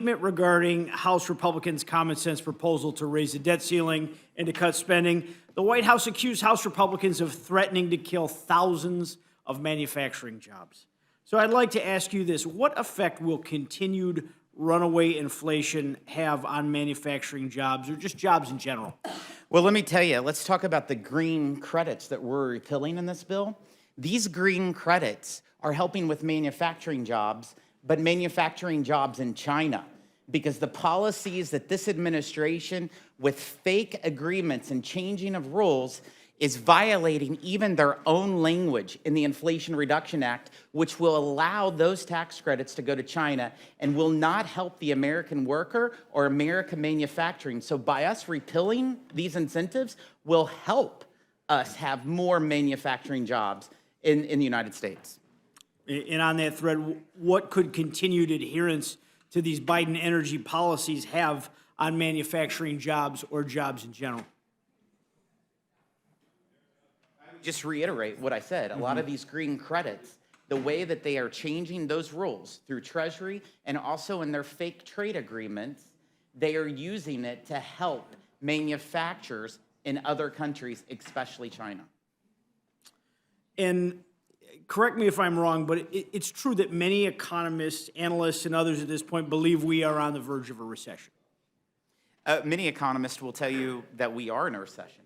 Regarding House Republicans' common sense proposal to raise the debt ceiling and to cut spending, the White House accused House Republicans of threatening to kill thousands of manufacturing jobs. So I'd like to ask you this: what effect will continued runaway inflation have on manufacturing jobs, or just jobs in general? Well, let me tell you, let's talk about the green credits that we're repealing in this bill. These green credits are helping with manufacturing jobs, but manufacturing jobs in China, because the policies that this administration, with fake agreements and changing of rules, is violating even their own language in the Inflation Reduction Act, which will allow those tax credits to go to China and will not help the American worker or American manufacturing. So by us repealing these incentives will help us have more manufacturing jobs in the United States. And on that thread, what could continued adherence to these Biden energy policies have on manufacturing jobs or jobs in general? Just reiterate what I said. A lot of these green credits, the way that they are changing those rules through Treasury and also in their fake trade agreements, they are using it to help manufacturers in other countries, especially China. And correct me if I'm wrong, but it's true that many economists, analysts, and others at this point believe we are on the verge of a recession. Many economists will tell you that we are in a recession.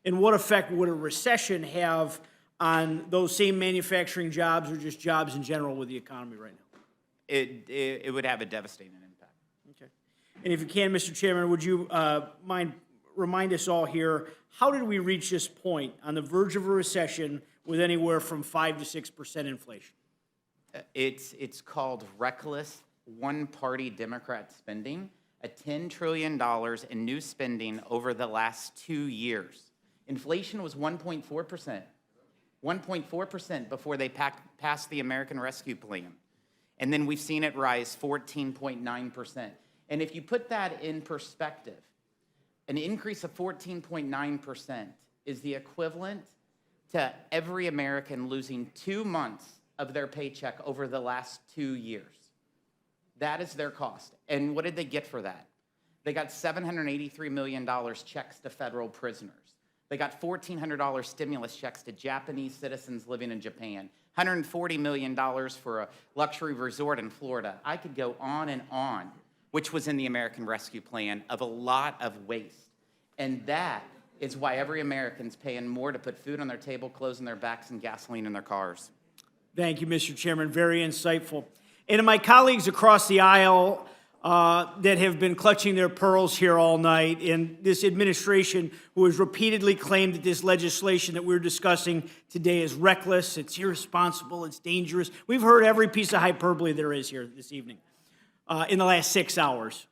And what effect would a recession have on those same manufacturing jobs or just jobs in general with the economy right now? It would have a devastating impact. Okay. And if you can, Mr. Chairman, would you mind remind us all here, how did we reach this point on the verge of a recession with anywhere from 5 to 6% inflation? It's called reckless one-party Democrat spending, a $10 trillion in new spending over the last 2 years. Inflation was 1.4%. 1.4% before they passed the American Rescue Plan. And then we've seen it rise 14.9%. And if you put that in perspective, an increase of 14.9% is the equivalent to every American losing 2 months of their paycheck over the last 2 years. That is their cost. And what did they get for that? They got $783 million checks to federal prisoners. They got $1,400 stimulus checks to Japanese citizens living in Japan, $140 million for a luxury resort in Florida. I could go on, which was in the American Rescue Plan, of a lot of waste. And that is why every American's paying more to put food on their table, clothes on their backs, and gasoline in their cars. Thank you, Mr. Chairman. Very insightful. And to my colleagues across the aisle that have been clutching their pearls here all night, and this administration who has repeatedly claimed that this legislation that we're discussing today is reckless, it's irresponsible, it's dangerous. We've heard every piece of hyperbole there is here this evening in the last 6 hours.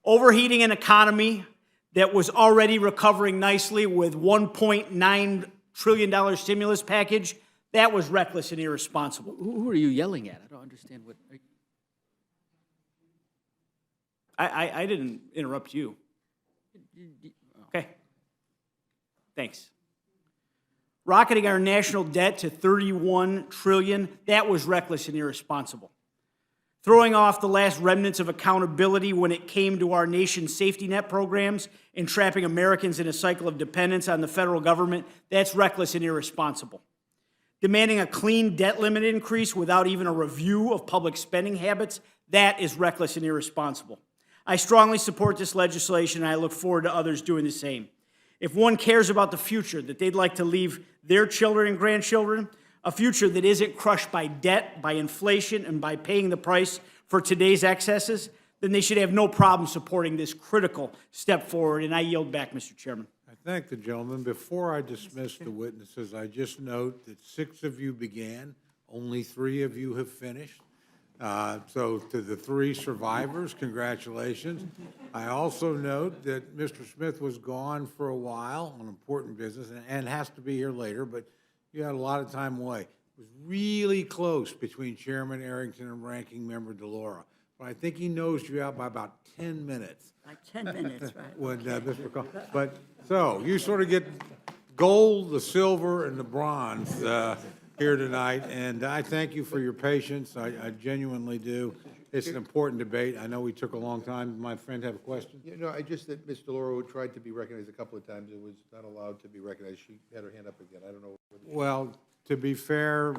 Overheating an economy that was already recovering nicely with $1.9 trillion stimulus package, that was reckless and irresponsible. Who are you yelling at? I don't understand what... I didn't interrupt you. Okay. Thanks. Rocketing our national debt to $31 trillion, that was reckless and irresponsible. Throwing off the last remnants of accountability when it came to our nation's safety net programs and trapping Americans in a cycle of dependence on the federal government, that's reckless and irresponsible. Demanding a clean debt limit increase without even a review of public spending habits, that is reckless and irresponsible. I strongly support this legislation, and I look forward to others doing the same. If one cares about the future that they'd like to leave their children and grandchildren, a future that isn't crushed by debt, by inflation, and by paying the price for today's excesses, then they should have no problem supporting this critical step forward. And I yield back, Mr. Chairman. I thank the gentleman. Before I dismiss the witnesses, I just note that 6 of you began, only 3 of you have finished. So to the 3 survivors, congratulations. I also note that Mr. Smith was gone for a while on important business and has to be here later, but you had a lot of time away. It was really close between Chairman Arrington and Ranking Member DeLauro. But I think he nosed you out by about 10 minutes. Like 10 minutes, right? When Mr. McCarthy. But so you sort of get gold, the silver, and the bronze here tonight, and I thank you for your patience. I genuinely do. It's an important debate. I know we took a long time. My friend have a question? You know, I just, that Ms. DeLauro tried to be recognized a couple of times, and was not allowed to be recognized. She had her hand up again. I don't know. Well, to be fair,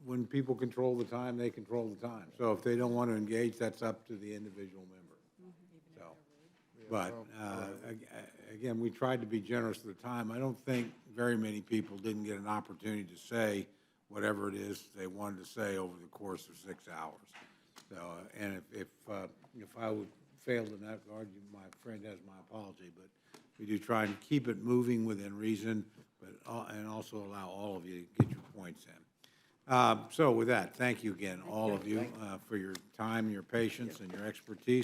when people control the time, they control the time. So if they don't want to engage, that's up to the individual member. So, but, again, we tried to be generous with the time. I don't think very many people didn't get an opportunity to say whatever it is they wanted to say over the course of 6 hours. So, and if I would fail in that regard, my friend has my apology, but we do try and keep it moving within reason, but, and also allow all of you to get your points in. So with that, thank you again, all of you, for your time, your patience, and your expertise.